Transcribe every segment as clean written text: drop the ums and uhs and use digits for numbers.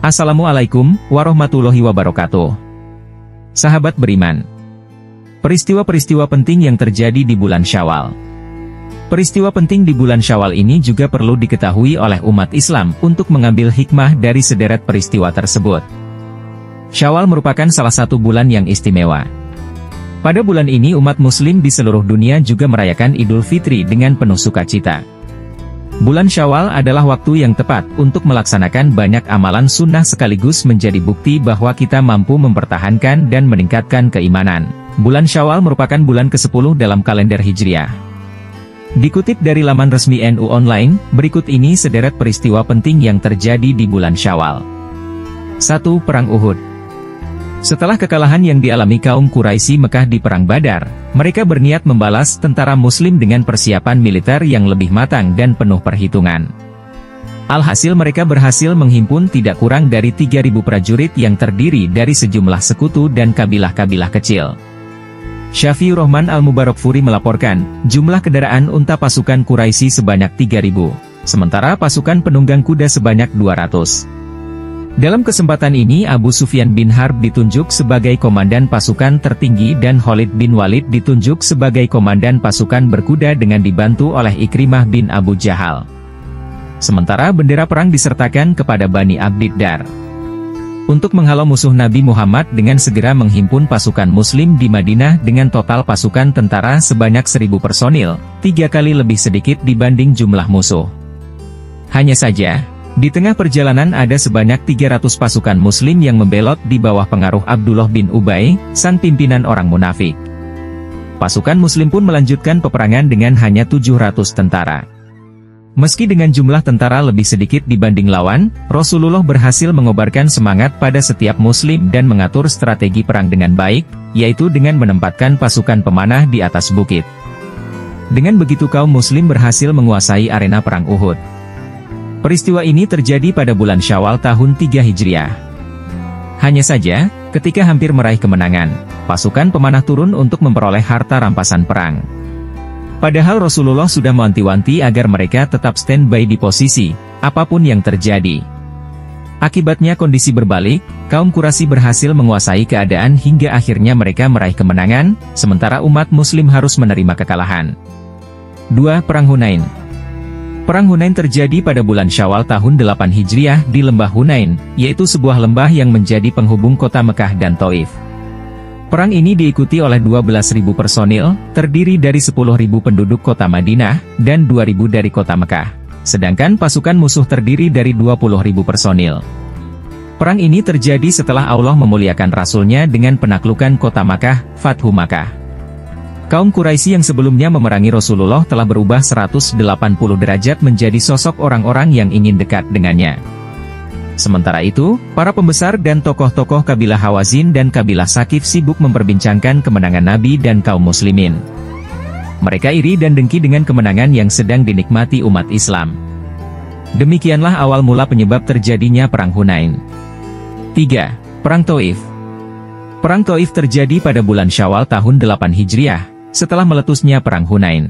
Assalamualaikum warahmatullahi wabarakatuh. Sahabat beriman, peristiwa-peristiwa penting yang terjadi di bulan Syawal. Peristiwa penting di bulan Syawal ini juga perlu diketahui oleh umat Islam untuk mengambil hikmah dari sederet peristiwa tersebut. Syawal merupakan salah satu bulan yang istimewa. Pada bulan ini umat muslim di seluruh dunia juga merayakan Idul Fitri dengan penuh sukacita. Bulan Syawal adalah waktu yang tepat untuk melaksanakan banyak amalan sunnah sekaligus menjadi bukti bahwa kita mampu mempertahankan dan meningkatkan keimanan. Bulan Syawal merupakan bulan ke-10 dalam kalender Hijriah. Dikutip dari laman resmi NU Online, berikut ini sederet peristiwa penting yang terjadi di bulan Syawal. 1. Perang Uhud. Setelah kekalahan yang dialami kaum Quraisy Mekah di Perang Badar, mereka berniat membalas tentara muslim dengan persiapan militer yang lebih matang dan penuh perhitungan. Alhasil mereka berhasil menghimpun tidak kurang dari 3.000 prajurit yang terdiri dari sejumlah sekutu dan kabilah-kabilah kecil. Syafiur Rahman Al-Mubarakfuri melaporkan, jumlah kendaraan unta pasukan Quraisy sebanyak 3.000, sementara pasukan penunggang kuda sebanyak 200. Dalam kesempatan ini Abu Sufyan bin Harb ditunjuk sebagai komandan pasukan tertinggi dan Khalid bin Walid ditunjuk sebagai komandan pasukan berkuda dengan dibantu oleh Ikrimah bin Abu Jahal. Sementara bendera perang disertakan kepada Bani Abdiddar. Untuk menghalau musuh Nabi Muhammad dengan segera menghimpun pasukan muslim di Madinah dengan total pasukan tentara sebanyak 1.000 personil, 3 kali lebih sedikit dibanding jumlah musuh. Hanya saja, di tengah perjalanan ada sebanyak 300 pasukan muslim yang membelot di bawah pengaruh Abdullah bin Ubay, sang pimpinan orang munafik. Pasukan muslim pun melanjutkan peperangan dengan hanya 700 tentara. Meski dengan jumlah tentara lebih sedikit dibanding lawan, Rasulullah berhasil mengobarkan semangat pada setiap muslim dan mengatur strategi perang dengan baik, yaitu dengan menempatkan pasukan pemanah di atas bukit. Dengan begitu kaum muslim berhasil menguasai arena perang Uhud. Peristiwa ini terjadi pada bulan Syawal tahun 3 Hijriah. Hanya saja, ketika hampir meraih kemenangan, pasukan pemanah turun untuk memperoleh harta rampasan perang. Padahal Rasulullah sudah mewanti-wanti agar mereka tetap standby di posisi, apapun yang terjadi. Akibatnya kondisi berbalik, kaum Quraisy berhasil menguasai keadaan hingga akhirnya mereka meraih kemenangan, sementara umat muslim harus menerima kekalahan. 2. Perang Hunain. Perang Hunain terjadi pada bulan Syawal tahun 8 Hijriah di Lembah Hunain, yaitu sebuah lembah yang menjadi penghubung kota Mekah dan Taif. Perang ini diikuti oleh 12.000 personil, terdiri dari 10.000 penduduk kota Madinah, dan 2.000 dari kota Mekah. Sedangkan pasukan musuh terdiri dari 20.000 personil. Perang ini terjadi setelah Allah memuliakan Rasul-Nya dengan penaklukan kota Makkah, Fathu Makkah. Kaum Quraisy yang sebelumnya memerangi Rasulullah telah berubah 180 derajat menjadi sosok orang-orang yang ingin dekat dengannya. Sementara itu, para pembesar dan tokoh-tokoh kabilah Hawazin dan kabilah Sakif sibuk memperbincangkan kemenangan Nabi dan kaum muslimin. Mereka iri dan dengki dengan kemenangan yang sedang dinikmati umat Islam. Demikianlah awal mula penyebab terjadinya Perang Hunain. 3. Perang Taif. Perang Taif terjadi pada bulan Syawal tahun 8 Hijriah. Setelah meletusnya Perang Hunain.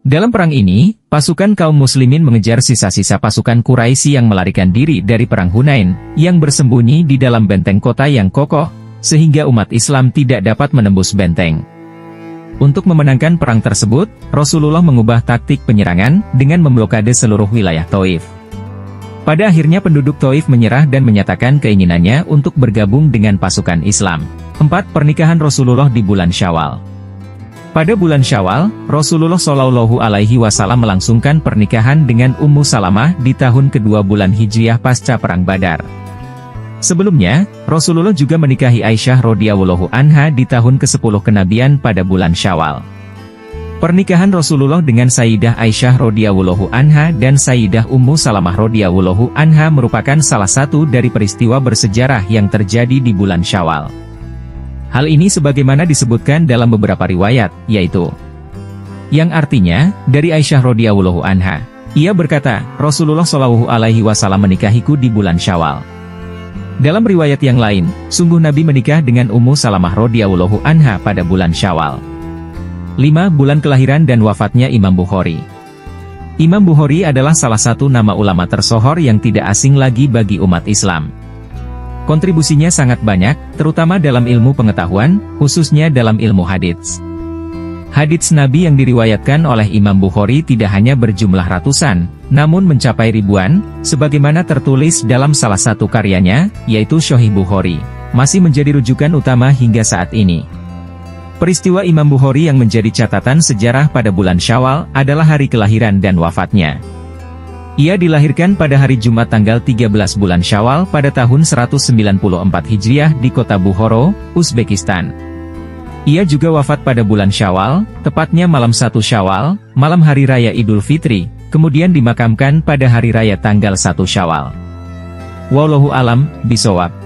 Dalam perang ini, pasukan kaum muslimin mengejar sisa-sisa pasukan Quraisy yang melarikan diri dari Perang Hunain, yang bersembunyi di dalam benteng kota yang kokoh, sehingga umat Islam tidak dapat menembus benteng. Untuk memenangkan perang tersebut, Rasulullah mengubah taktik penyerangan dengan memblokade seluruh wilayah Taif. Pada akhirnya penduduk Taif menyerah dan menyatakan keinginannya untuk bergabung dengan pasukan Islam. 4. Pernikahan Rasulullah di bulan Syawal. Pada bulan Syawal, Rasulullah Shallallahu Alaihi Wasallam melangsungkan pernikahan dengan Ummu Salamah di tahun kedua bulan Hijriah pasca Perang Badar. Sebelumnya, Rasulullah juga menikahi Aisyah radhiyallahu anha di tahun ke-10 kenabian pada bulan Syawal. Pernikahan Rasulullah dengan Sayyidah Aisyah radhiyallahu anha dan Sayyidah Ummu Salamah radhiyallahu anha merupakan salah satu dari peristiwa bersejarah yang terjadi di bulan Syawal. Hal ini sebagaimana disebutkan dalam beberapa riwayat, yaitu yang artinya, dari Aisyah radhiyallahu anha, ia berkata, Rasulullah Shallallahu Alaihi Wasallam menikahiku di bulan Syawal. Dalam riwayat yang lain, sungguh Nabi menikah dengan Ummu Salamah radhiyallahu anha pada bulan Syawal. 5. Bulan kelahiran dan wafatnya Imam Bukhari. Imam Bukhari adalah salah satu nama ulama tersohor yang tidak asing lagi bagi umat Islam. Kontribusinya sangat banyak, terutama dalam ilmu pengetahuan, khususnya dalam ilmu hadits. Hadits Nabi yang diriwayatkan oleh Imam Bukhari tidak hanya berjumlah ratusan, namun mencapai ribuan, sebagaimana tertulis dalam salah satu karyanya, yaitu Sahih Bukhari, masih menjadi rujukan utama hingga saat ini. Peristiwa Imam Bukhari yang menjadi catatan sejarah pada bulan Syawal adalah hari kelahiran dan wafatnya. Ia dilahirkan pada hari Jumat tanggal 13 bulan Syawal pada tahun 194 Hijriah di kota Bukhara, Uzbekistan. Ia juga wafat pada bulan Syawal, tepatnya malam 1 Syawal, malam hari raya Idul Fitri, kemudian dimakamkan pada hari raya tanggal 1 Syawal. Wallahu alam, bisawab.